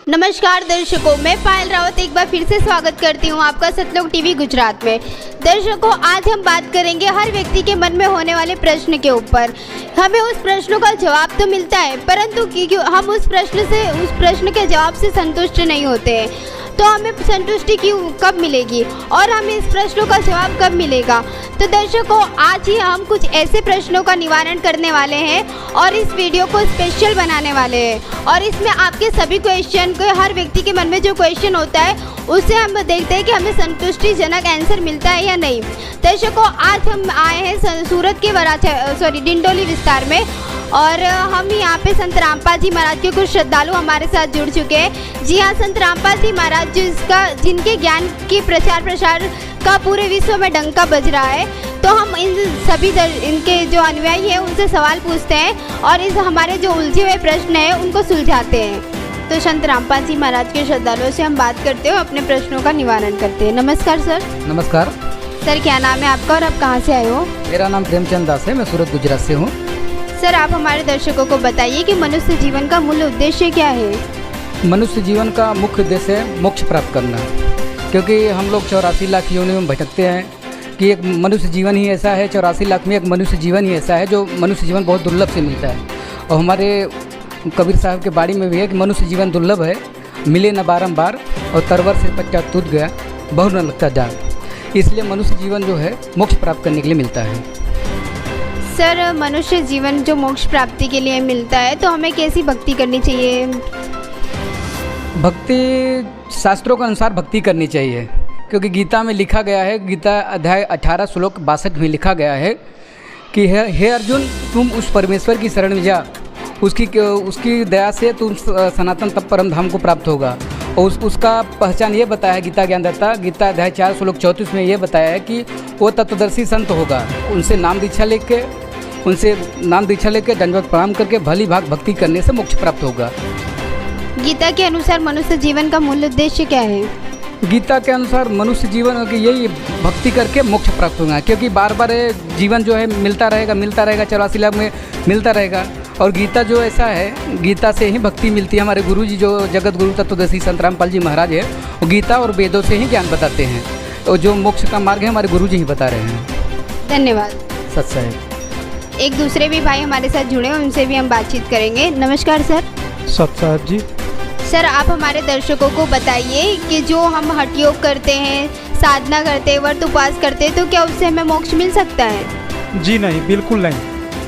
नमस्कार दर्शकों, मैं पायल रावत एक बार फिर से स्वागत करती हूं आपका सतलोक टीवी गुजरात में। दर्शकों, आज हम बात करेंगे हर व्यक्ति के मन में होने वाले प्रश्न के ऊपर। हमें उस प्रश्नों का जवाब तो मिलता है, परंतु क्यों हम उस प्रश्न के जवाब से संतुष्ट नहीं होते हैं। तो हमें संतुष्टि कब मिलेगी और हमें इस प्रश्नों का जवाब कब मिलेगा? तो दर्शकों, आज ही हम कुछ ऐसे प्रश्नों का निवारण करने वाले हैं और इस वीडियो को स्पेशल बनाने वाले हैं। और इसमें आपके सभी क्वेश्चन को, हर व्यक्ति के मन में जो क्वेश्चन होता है उससे हम देखते हैं कि हमें संतुष्टिजनक आंसर मिलता है या नहीं। दर्शकों, आज हम आए हैं सूरत के डिंडोली विस्तार में और हम यहाँ पे संत रामपाल जी महाराज के कुछ श्रद्धालु हमारे साथ जुड़ चुके हैं। जी हाँ, संत रामपाल जी महाराज जिनके ज्ञान की प्रचार प्रसार का पूरे विश्व में डंका बज रहा है। तो हम इनके जो अनुयायी हैं उनसे सवाल पूछते हैं और हमारे जो उलझे हुए प्रश्न हैं उनको सुलझाते हैं। तो संत रामपाल जी महाराज के श्रद्धालुओं से हम बात करते हैं, अपने प्रश्नों का निवारण करते हैं। नमस्कार सर। नमस्कार सर, क्या नाम है आपका और आप कहाँ से आए हो? मेरा नाम प्रेमचंद दास है, मैं सूरत गुजरात से हूँ। सर, आप हमारे दर्शकों को बताइए कि मनुष्य जीवन का मूल उद्देश्य क्या है? मनुष्य जीवन का मुख्य उद्देश्य है मोक्ष प्राप्त करना, क्योंकि हम लोग 84 लाख योनियों में भटकते हैं कि एक मनुष्य जीवन ही ऐसा है, 84 लाख में एक मनुष्य जीवन ही ऐसा है जो मनुष्य जीवन बहुत दुर्लभ से मिलता है। और हमारे कबीर साहब के बाड़ी में भी है कि मनुष्य जीवन दुर्लभ है, मिले न बारंबार, और तरवर से पच्चा टूट गया बहु न लगता जान। इसलिए मनुष्य जीवन जो है मोक्ष प्राप्त करने के लिए मिलता है। सर, मनुष्य जीवन जो मोक्ष प्राप्ति के लिए मिलता है तो हमें कैसी भक्ति करनी चाहिए? भक्ति शास्त्रों के अनुसार भक्ति करनी चाहिए, क्योंकि गीता में लिखा गया है, गीता अध्याय 18 श्लोक 62 में लिखा गया है कि हे अर्जुन, तुम उस परमेश्वर की शरण में जा, उसकी दया से तुम सनातन तप परम धाम को प्राप्त होगा। और उसका पहचान ये बताया है गीता ज्ञानदाता, गीता अध्याय 4 श्लोक 34 में ये बताया है कि वो तत्वदर्शी संत होगा, उनसे नाम दीक्षा लेके दंडवत प्रणाम करके भली भाग भक्ति करने से मोक्ष प्राप्त होगा। गीता के अनुसार मनुष्य जीवन का मूल उद्देश्य क्या है? गीता के अनुसार मनुष्य जीवन की यही भक्ति करके मोक्ष प्राप्त होगा, क्योंकि बार बार जीवन जो है मिलता रहेगा 84 लाख में मिलता रहेगा। और गीता जो ऐसा है, गीता से ही भक्ति मिलती है। हमारे गुरु जी जो जगत गुरु तत्वदर्शी संत रामपाल जी महाराज है, वो गीता और वेदों से ही ज्ञान बताते हैं, और जो मोक्ष का मार्ग है हमारे गुरु जी ही बता रहे हैं। धन्यवाद। सत्साहेब। एक दूसरे भी भाई हमारे साथ जुड़े हैं, उनसे भी हम बातचीत करेंगे। नमस्कार सर। सत्साहेब जी। सर, आप हमारे दर्शकों को बताइए कि जो हम हठ योग करते हैं, साधना करते हैं, व्रत उपवास करते हैं, तो क्या उससे हमें मोक्ष मिल सकता है? जी नहीं, बिल्कुल नहीं,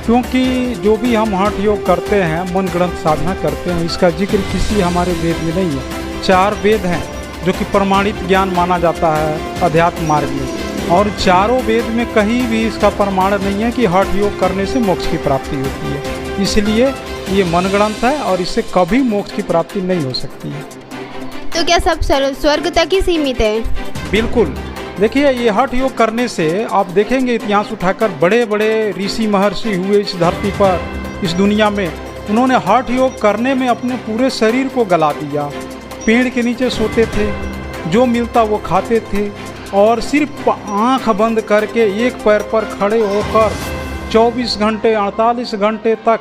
क्योंकि जो भी हम हठ योग करते हैं, मन ग्रंथ साधना करते हैं, इसका जिक्र किसी हमारे वेद में नहीं है। 4 वेद हैं जो कि प्रमाणित ज्ञान माना जाता है अध्यात्म मार्ग में, और चारों वेद में कहीं भी इसका प्रमाण नहीं है कि हठ योग करने से मोक्ष की प्राप्ति होती है। इसलिए ये मन ग्रंथ है और इससे कभी मोक्ष की प्राप्ति नहीं हो सकती है। तो क्या सब स्वर्ग तक ही सीमित है? बिल्कुल। देखिए, ये हठ योग करने से आप देखेंगे इतिहास उठाकर, बड़े बड़े ऋषि महर्षि हुए इस धरती पर, इस दुनिया में, उन्होंने हठ योग करने में अपने पूरे शरीर को गला दिया। पेड़ के नीचे सोते थे, जो मिलता वो खाते थे, और सिर्फ आंख बंद करके एक पैर पर खड़े होकर 24 घंटे 48 घंटे तक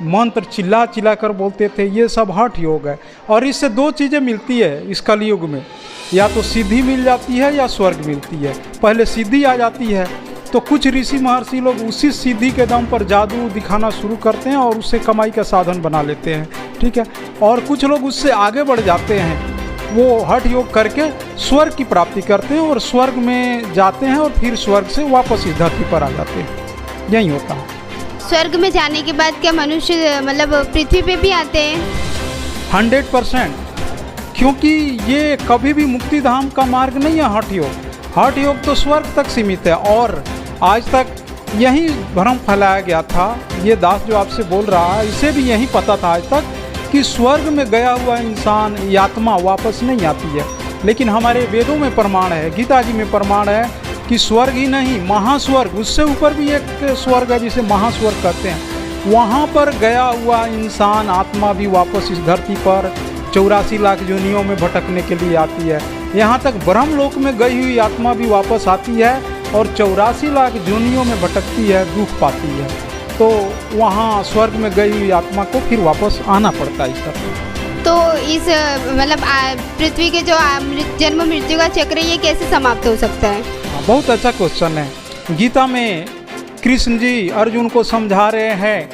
मंत्र चिल्ला कर बोलते थे। ये सब हठ योग है। और इससे 2 चीज़ें मिलती है इस कलयुग में, या तो सिद्धि मिल जाती है या स्वर्ग मिलती है। पहले सिद्धि आ जाती है तो कुछ ऋषि महर्षि लोग उसी सिद्धि के दम पर जादू दिखाना शुरू करते हैं और उससे कमाई का साधन बना लेते हैं, ठीक है। और कुछ लोग उससे आगे बढ़ जाते हैं, वो हठ योग करके स्वर्ग की प्राप्ति करते हैं और स्वर्ग में जाते हैं और फिर स्वर्ग से वापस इस धरती पर आ जाते हैं। यही होता है। स्वर्ग में जाने के बाद क्या मनुष्य पृथ्वी पे भी आते हैं? 100%, क्योंकि ये कभी भी मुक्ति धाम का मार्ग नहीं है हठ योग। हठ योग तो स्वर्ग तक सीमित है, और आज तक यही भ्रम फैलाया गया था। ये दास जो आपसे बोल रहा है, इसे भी यही पता था आज तक कि स्वर्ग में गया हुआ इंसान, ये आत्मा वापस नहीं आती है। लेकिन हमारे वेदों में प्रमाण है, गीता जी में प्रमाण है कि स्वर्ग ही नहीं, महास्वर्ग, उससे ऊपर भी एक स्वर्ग है जिसे महास्वर्ग कहते हैं। वहाँ पर गया हुआ इंसान, आत्मा भी वापस इस धरती पर 84 लाख योनियों में भटकने के लिए आती है। यहाँ तक ब्रह्मलोक में गई हुई आत्मा भी वापस आती है और 84 लाख योनियों में भटकती है, दुख पाती है, तो वहाँ स्वर्ग में गई हुई आत्मा को फिर वापस आना पड़ता है इस तरह। तो इस मतलब पृथ्वी के जो जन्म मृत्यु का चक्र ये कैसे समाप्त हो सकता है? बहुत अच्छा क्वेश्चन है। गीता में कृष्ण जी अर्जुन को समझा रहे हैं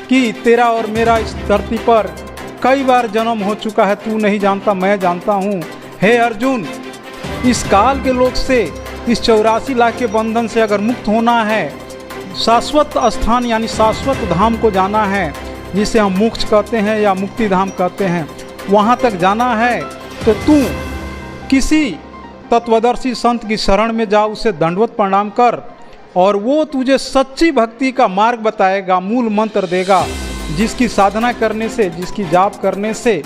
कि तेरा और मेरा इस धरती पर कई बार जन्म हो चुका है, तू नहीं जानता मैं जानता हूँ। हे अर्जुन, इस काल के लोक से, इस 84 लाख के बंधन से अगर मुक्त होना है, शाश्वत स्थान यानी शाश्वत धाम को जाना है, जिसे हम मोक्ष कहते हैं या मुक्ति धाम कहते हैं, वहाँ तक जाना है, तो तू किसी तत्वदर्शी संत की शरण में जा, उसे दंडवत प्रणाम कर और वो तुझे सच्ची भक्ति का मार्ग बताएगा, मूल मंत्र देगा, जिसकी साधना करने से, जिसकी जाप करने से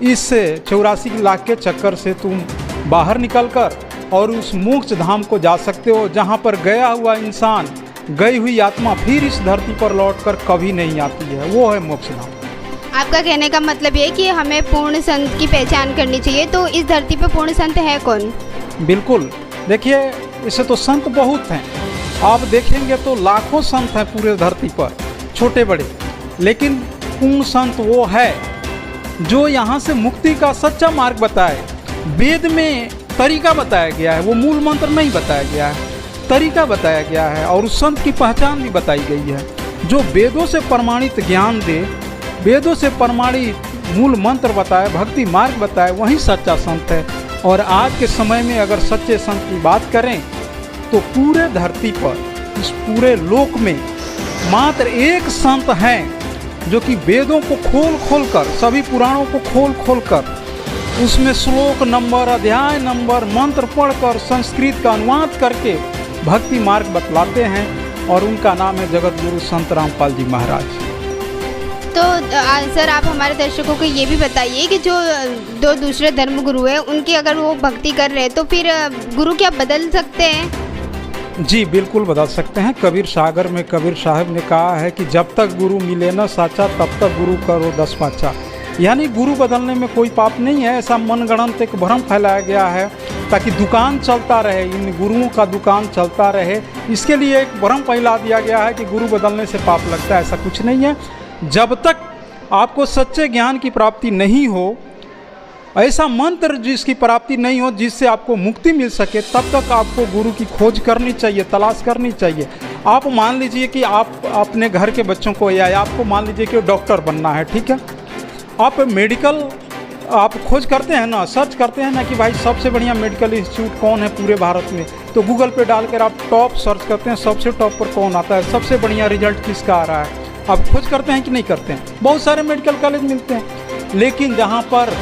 इस 84 लाख के चक्कर से तुम बाहर निकलकर और उस मोक्ष धाम को जा सकते हो, जहाँ पर गया हुआ इंसान, गई हुई आत्मा फिर इस धरती पर लौटकर कभी नहीं आती है, वो है मोक्ष धाम। आपका कहने का मतलब ये है कि हमें पूर्ण संत की पहचान करनी चाहिए। तो इस धरती पर पूर्ण संत है कौन? बिल्कुल, देखिए इसे तो संत बहुत हैं, आप देखेंगे तो लाखों संत हैं पूरे धरती पर, छोटे बड़े, लेकिन पूर्ण संत वो है जो यहाँ से मुक्ति का सच्चा मार्ग बताए। वेद में तरीका बताया गया है, वो मूल मंत्र नहीं बताया गया है, तरीका बताया गया है, और उस संत की पहचान भी बताई गई है। जो वेदों से प्रमाणित ज्ञान दे, वेदों से प्रमाणित मूल मंत्र बताए, भक्ति मार्ग बताए, वही सच्चा संत है। और आज के समय में अगर सच्चे संत की बात करें तो पूरे धरती पर, इस पूरे लोक में मात्र एक संत हैं जो कि वेदों को खोल खोल कर, सभी पुराणों को खोल खोल कर, उसमें श्लोक नंबर, अध्याय नंबर, मंत्र पढ़कर संस्कृत का अनुवाद करके भक्ति मार्ग बतलाते हैं, और उनका नाम है जगत गुरु संत रामपाल जी महाराज। तो सर, आप हमारे दर्शकों को ये भी बताइए कि जो दो दूसरे धर्म गुरु हैं, उनकी अगर वो भक्ति कर रहे हैं तो फिर गुरु क्या बदल सकते हैं? जी बिल्कुल बदल सकते हैं। कबीर सागर में कबीर साहब ने कहा है कि जब तक गुरु मिले न साचा, तब तक गुरु करो 10 पाचा। यानी गुरु बदलने में कोई पाप नहीं है, ऐसा मनगढ़ंत एक भ्रम फैलाया गया है ताकि दुकान चलता रहे, इन गुरुओं का दुकान चलता रहे, इसके लिए एक भ्रम फैला दिया गया है कि गुरु बदलने से पाप लगता है। ऐसा कुछ नहीं है। जब तक आपको सच्चे ज्ञान की प्राप्ति नहीं हो, ऐसा मंत्र जिसकी प्राप्ति नहीं हो, जिससे आपको मुक्ति मिल सके, तब तक आपको गुरु की खोज करनी चाहिए, तलाश करनी चाहिए। आप मान लीजिए कि आप अपने घर के बच्चों को, या आपको मान लीजिए कि डॉक्टर बनना है, ठीक है, आप मेडिकल आप खोज करते हैं ना, सर्च करते हैं ना कि भाई सबसे बढ़िया मेडिकल इंस्टीट्यूट कौन है पूरे भारत में, तो गूगल पे डालकर आप टॉप सर्च करते हैं, सबसे टॉप पर कौन आता है, सबसे बढ़िया रिजल्ट किसका आ रहा है, आप खोज करते हैं कि नहीं करते हैं? बहुत सारे मेडिकल कॉलेज मिलते हैं, लेकिन जहाँ पर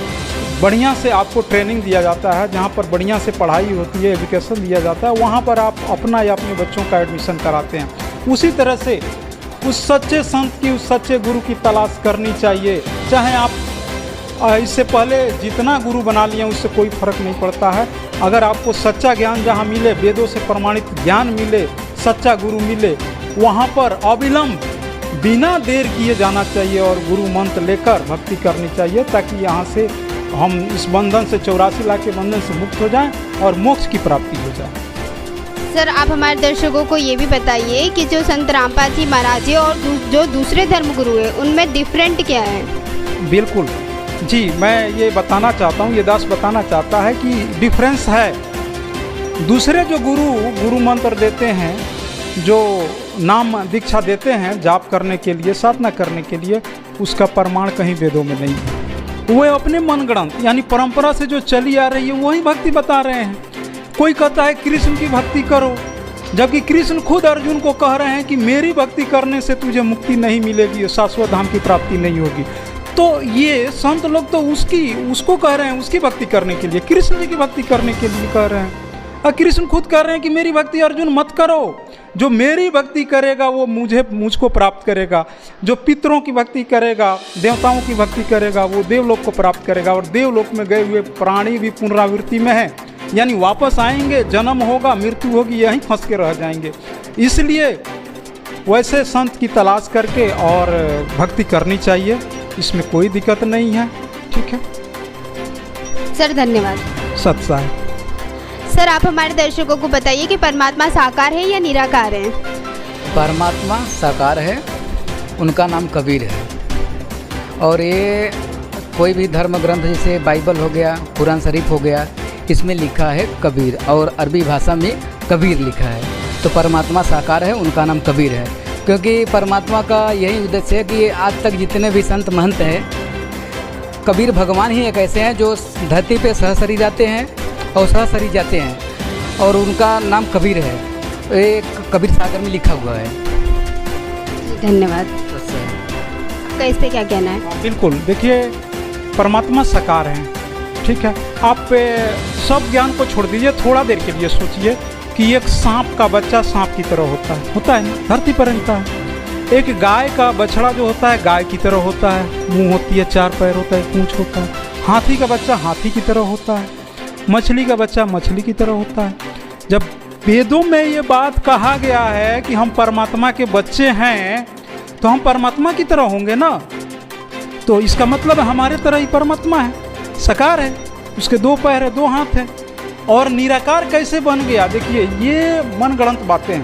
बढ़िया से आपको ट्रेनिंग दिया जाता है, जहाँ पर बढ़िया से पढ़ाई होती है, एजुकेशन दिया जाता है, वहाँ पर आप अपना या अपने बच्चों का एडमिशन कराते हैं। उसी तरह से उस सच्चे संत की, उस सच्चे गुरु की तलाश करनी चाहिए। चाहे आप इससे पहले जितना गुरु बना लिए उससे कोई फर्क नहीं पड़ता है। अगर आपको सच्चा ज्ञान जहाँ मिले, वेदों से प्रमाणित ज्ञान मिले, सच्चा गुरु मिले, वहाँ पर अविलंब बिना देर किए जाना चाहिए और गुरु मंत्र लेकर भक्ति करनी चाहिए, ताकि यहाँ से हम इस बंधन से, 84 लाख के बंधन से मुक्त हो जाएं और मोक्ष की प्राप्ति हो जाए। सर, आप हमारे दर्शकों को ये भी बताइए कि जो संत रामपाल जी महाराज जी और जो दूसरे धर्म गुरु हैं, उनमें डिफरेंट क्या है? बिल्कुल जी, मैं ये बताना चाहता हूँ, ये दास बताना चाहता है कि डिफरेंस है। दूसरे जो गुरु मंत्र देते हैं, जो नाम दीक्षा देते हैं जाप करने के लिए, साधना करने के लिए, उसका प्रमाण कहीं वेदों में नहीं है। वो अपने मनगढ़ंत यानी परंपरा से जो चली आ रही है वही भक्ति बता रहे हैं। कोई कहता है कृष्ण की भक्ति करो, जबकि कृष्ण खुद अर्जुन को कह रहे हैं कि मेरी भक्ति करने से तुझे मुक्ति नहीं मिलेगी, शाश्वत धाम की प्राप्ति नहीं होगी। तो ये संत लोग तो उसको कह रहे हैं उसकी भक्ति करने के लिए, कृष्ण जी की भक्ति करने के लिए कह रहे हैं। और कृष्ण खुद कह रहे हैं कि मेरी भक्ति अर्जुन मत करो, जो मेरी भक्ति करेगा वो मुझको प्राप्त करेगा, जो पितरों की भक्ति करेगा, देवताओं की भक्ति करेगा, वो देवलोक को प्राप्त करेगा। और देवलोक में गए हुए प्राणी भी पुनरावृत्ति में है, यानी वापस आएंगे, जन्म होगा, मृत्यु होगी, यहीं फंस के रह जाएंगे। इसलिए वैसे संत की तलाश करके और भक्ति करनी चाहिए, इसमें कोई दिक्कत नहीं है। ठीक है सर, धन्यवाद। सत्साई। सर आप हमारे दर्शकों को बताइए कि परमात्मा साकार है या निराकार है। परमात्मा साकार है, उनका नाम कबीर है। और ये कोई भी धर्म ग्रंथ जैसे बाइबल हो गया, कुरान शरीफ हो गया, इसमें लिखा है कबीर, और अरबी भाषा में कबीर लिखा है। तो परमात्मा साकार है, उनका नाम कबीर है। क्योंकि परमात्मा का यही उद्देश्य है कि आज तक जितने भी संत महंत हैं, कबीर भगवान ही एक ऐसे हैं जो धरती पे सहसरी जाते हैं और सहसरी जाते हैं, और उनका नाम कबीर है। एक कबीर सागर में लिखा हुआ है। धन्यवाद। आपका इस पे क्या कहना है? बिल्कुल, देखिए परमात्मा साकार हैं, ठीक है। आप सब ज्ञान को छोड़ दीजिए, थोड़ा देर के लिए सोचिए कि एक सांप का बच्चा सांप की तरह होता है ना, धरती पर रहता है। एक गाय का बछड़ा जो होता है गाय की तरह होता है, मुंह होती है, 4 पैर होता है, पूंछ होता है। हाथी का बच्चा हाथी की तरह होता है, मछली का बच्चा मछली की तरह होता है। जब वेदों में ये बात कहा गया है कि हम परमात्मा के बच्चे हैं, तो हम परमात्मा की तरह होंगे ना। तो इसका मतलब हमारे तरह ही परमात्मा है, साकार है, उसके 2 पैर है, 2 हाथ है। और निराकार कैसे बन गया? देखिए ये मनगढ़ंत बातें हैं।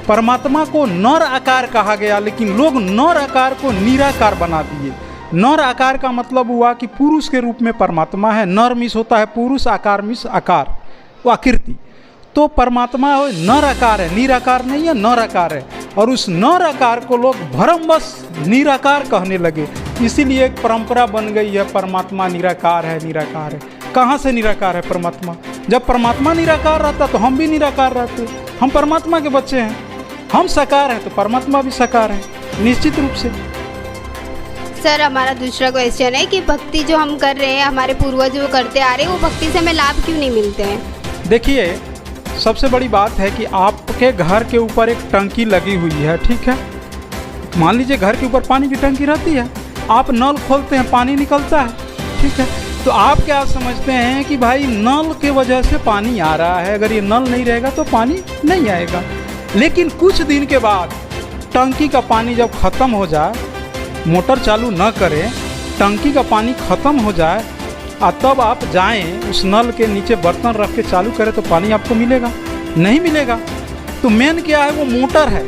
परमात्मा को नर आकार कहा गया, लेकिन लोग नर आकार को निराकार बना दिए। नर आकार का मतलब हुआ कि पुरुष के रूप में परमात्मा है, नर मिस होता है पुरुष, आकार मिस आकार, वो आकृति। तो परमात्मा नर आकार है, निराकार नहीं है, नर आकार है। और उस नर आकार को लोग भरमवश निराकार कहने लगे, इसीलिए एक परंपरा बन गई है, परमात्मा निराकार है, निराकार है। कहाँ से निराकार है परमात्मा? जब परमात्मा निराकार रहता तो हम भी निराकार रहते। हम परमात्मा के बच्चे हैं, हम साकार हैं तो परमात्मा भी साकार है, निश्चित रूप से। सर हमारा दूसरा क्वेश्चन है कि भक्ति जो हम कर रहे हैं, हमारे पूर्वज जो करते आ रहे हैं, वो भक्ति से हमें लाभ क्यों नहीं मिलते हैं? देखिए सबसे बड़ी बात है कि आपके घर के ऊपर एक टंकी लगी हुई है, ठीक है। मान लीजिए घर के ऊपर पानी की टंकी रहती है, आप नल खोलते हैं, पानी निकलता है, ठीक है। तो आप क्या समझते हैं कि भाई नल के वजह से पानी आ रहा है, अगर ये नल नहीं रहेगा तो पानी नहीं आएगा। लेकिन कुछ दिन के बाद टंकी का पानी जब ख़त्म हो जाए, मोटर चालू न करें, टंकी का पानी ख़त्म हो जाए, और तब आप जाएं उस नल के नीचे बर्तन रख के चालू करें, तो पानी आपको मिलेगा? नहीं मिलेगा। तो मेन क्या है? वो मोटर है,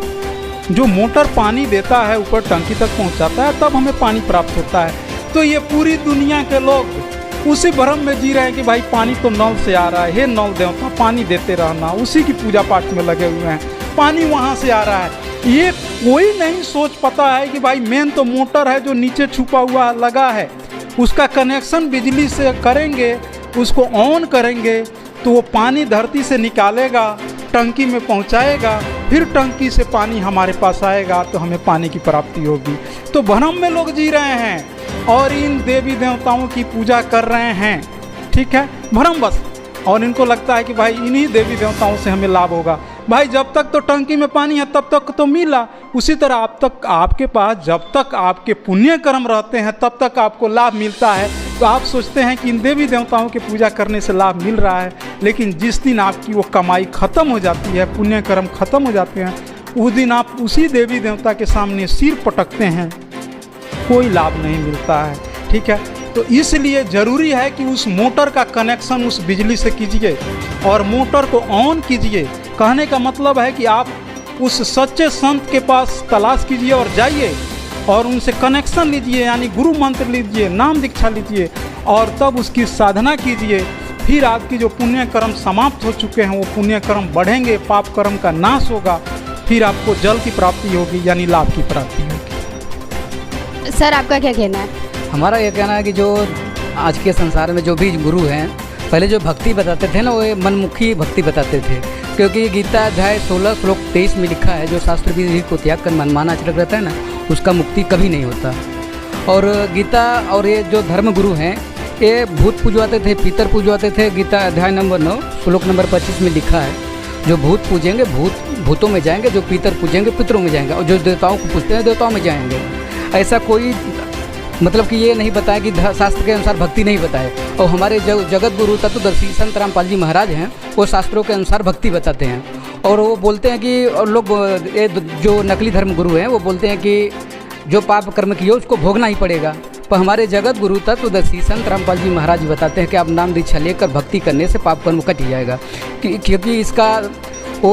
जो मोटर पानी देता है, ऊपर टंकी तक पहुंचाता है, तब हमें पानी प्राप्त होता है। तो ये पूरी दुनिया के लोग उसी भ्रम में जी रहे हैं कि भाई पानी तो नल से आ रहा है, हे नल देवता पानी देते रहना, उसी की पूजा पाठ में लगे हुए हैं, पानी वहाँ से आ रहा है। ये कोई नहीं सोच पता है कि भाई मेन तो मोटर है जो नीचे छुपा हुआ लगा है, उसका कनेक्शन बिजली से करेंगे, उसको ऑन करेंगे तो वो पानी धरती से निकालेगा, टंकी में पहुंचाएगा, फिर टंकी से पानी हमारे पास आएगा, तो हमें पानी की प्राप्ति होगी। तो भ्रम में लोग जी रहे हैं और इन देवी देवताओं की पूजा कर रहे हैं, ठीक है, भ्रमवश। और इनको लगता है कि भाई इन्हीं देवी देवताओं से हमें लाभ होगा। भाई जब तक तो टंकी में पानी है तब तक तो मिला, उसी तरह आप तक आपके पास जब तक आपके पुण्य कर्म रहते हैं तब तक आपको लाभ मिलता है। तो आप सोचते हैं कि इन देवी देवताओं की पूजा करने से लाभ मिल रहा है, लेकिन जिस दिन आपकी वो कमाई खत्म हो जाती है, पुण्य कर्म खत्म हो जाते हैं, उस दिन आप उसी देवी देवता के सामने सिर पटकते हैं, कोई लाभ नहीं मिलता है, ठीक है। तो इसलिए ज़रूरी है कि उस मोटर का कनेक्शन उस बिजली से कीजिए और मोटर को ऑन कीजिए। कहने का मतलब है कि आप उस सच्चे संत के पास तलाश कीजिए और जाइए और उनसे कनेक्शन लीजिए, यानी गुरु मंत्र लीजिए, नाम दीक्षा लीजिए और तब उसकी साधना कीजिए। फिर आपकी जो पुण्य कर्म समाप्त हो चुके हैं वो पुण्य कर्म बढ़ेंगे, पाप कर्म का नाश होगा, फिर आपको जल की प्राप्ति होगी, यानी लाभ की प्राप्ति होगी। सर आपका क्या कहना है? हमारा ये कहना है कि जो आज के संसार में जो भी गुरु हैं, पहले जो भक्ति बताते थे ना, वो मनमुखी भक्ति बताते थे। क्योंकि गीता अध्याय 16 श्लोक 23 में लिखा है, जो शास्त्र विधि को त्याग कर मनमाना आचरण रहता है ना, उसका मुक्ति कभी नहीं होता। और गीता और ये जो धर्म गुरु हैं, ये भूत पूजवाते थे, पितर पूजवाते थे। गीता अध्याय नंबर 9 श्लोक नंबर 25 में लिखा है, जो भूत पूजेंगे भूतों में जाएंगे, जो पितर पूजेंगे पितरों में जाएंगे, और जो देवताओं को पूजते हैं देवताओं में जाएंगे। ऐसा कोई मतलब कि ये नहीं बताया कि शास्त्र के अनुसार भक्ति नहीं बताए। और हमारे जो जगत गुरु तत्वदर्शी संत रामपाल जी महाराज हैं, वो शास्त्रों के अनुसार भक्ति बताते हैं। और वो बोलते हैं कि, और लोग ये जो नकली धर्म गुरु हैं वो बोलते हैं कि जो पाप कर्म किए उसको भोगना ही पड़ेगा। पर हमारे जगत गुरु तत्वदर्शी संत रामपाल जी महाराज जी बताते हैं कि आप नाम दीक्षा लेकर भक्ति करने से पाप कर्म कट जाएगा। क्योंकि इसका वो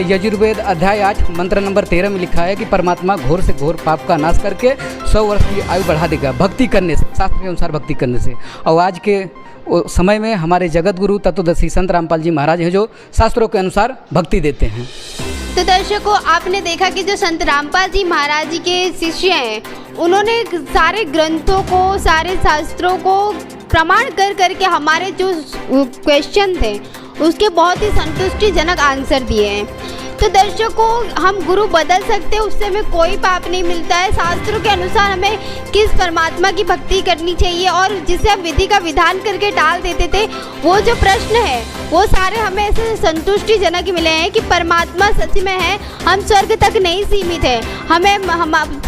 यजुर्वेद अध्याय 8 मंत्र नंबर 13 में लिखा है कि परमात्मा घोर से घोर पाप का नाश करके 100 वर्ष की आयु बढ़ा देगा भक्ति करने से, शास्त्र के अनुसार भक्ति करने से। और आज के समय में हमारे जगत गुरु तत्वदर्शी संत रामपाल जी महाराज हैं जो शास्त्रों के अनुसार भक्ति देते हैं। तो दर्शकों, आपने देखा कि जो संत रामपाल जी महाराज जी के शिष्य हैं, उन्होंने सारे ग्रंथों को, सारे शास्त्रों को प्रमाण कर करके हमारे जो क्वेश्चन थे उसके बहुत ही संतुष्टिजनक आंसर दिए हैं। तो दर्शकों, हम गुरु बदल सकते हैं, उससे हमें कोई पाप नहीं मिलता है। शास्त्रों के अनुसार हमें किस परमात्मा की भक्ति करनी चाहिए और जिसे हम विधि का विधान करके टाल देते थे, वो जो प्रश्न है वो सारे हमें ऐसे संतुष्टिजनक मिले हैं कि परमात्मा सच में है, हम स्वर्ग तक नहीं सीमित है। हम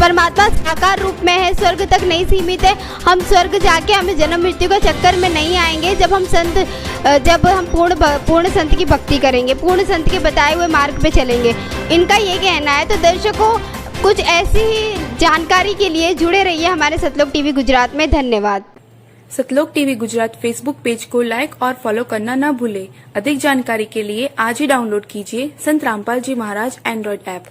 परमात्मा साकार रूप में है, स्वर्ग तक नहीं सीमित है। हम स्वर्ग जाके हमें जन्म मृत्यु के चक्कर में नहीं आएंगे जब हम पूर्ण संत की भक्ति करेंगे, पूर्ण संत के बताए हुए मार्ग पे चलेंगे। इनका ये कहना है। तो दर्शकों, कुछ ऐसी ही जानकारी के लिए जुड़े रहिए हमारे सतलोक टीवी गुजरात में। धन्यवाद। सतलोक टीवी गुजरात फेसबुक पेज को लाइक और फॉलो करना न भूलें। अधिक जानकारी के लिए आज ही डाउनलोड कीजिए संत रामपाल जी महाराज एंड्रॉइड ऐप।